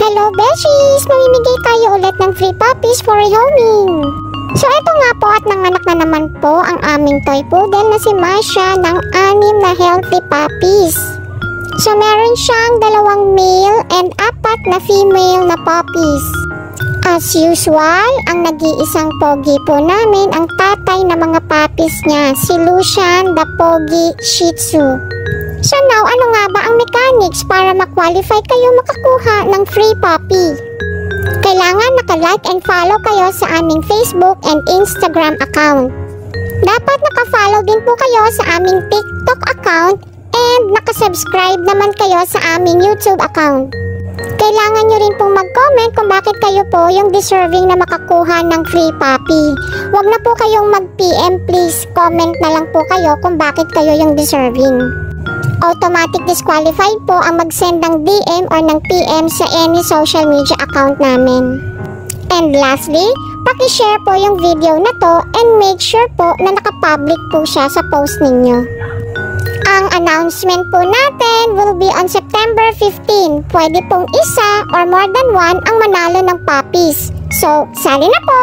Hello Beshies! Mamimigay tayo ulit ng free puppies for rehoming. So ito nga po at nanganak na naman po ang aming toy poodle na si Masha ng 6 na healthy puppies. So meron siyang 2 male and 4 na female na puppies. As usual, ang nag-iisang pogi po namin ang tatay na mga puppies niya, si Lucian the Pogi Shih Tzu. So now, ano nga ba ang mechanics para ma-qualify kayo makakuha ng free puppy? Kailangan naka-like and follow kayo sa aming Facebook and Instagram account. Dapat naka-follow din po kayo sa aming TikTok account and naka-subscribe naman kayo sa aming YouTube account. Kailangan nyo rin pong mag-comment kung bakit kayo po yung deserving na makakuha ng free puppy. Huwag na po kayong mag-PM, please. Comment na lang po kayo kung bakit kayo yung deserving. Automatic disqualified po ang mag-send ng DM or ng PM sa any social media account namin. And lastly, paki-share po yung video na to and make sure po na nakapublic po siya sa post ninyo. Ang announcement po natin will be on September 15. Pwede pong isa or more than one ang manalo ng puppies. So, sali na po!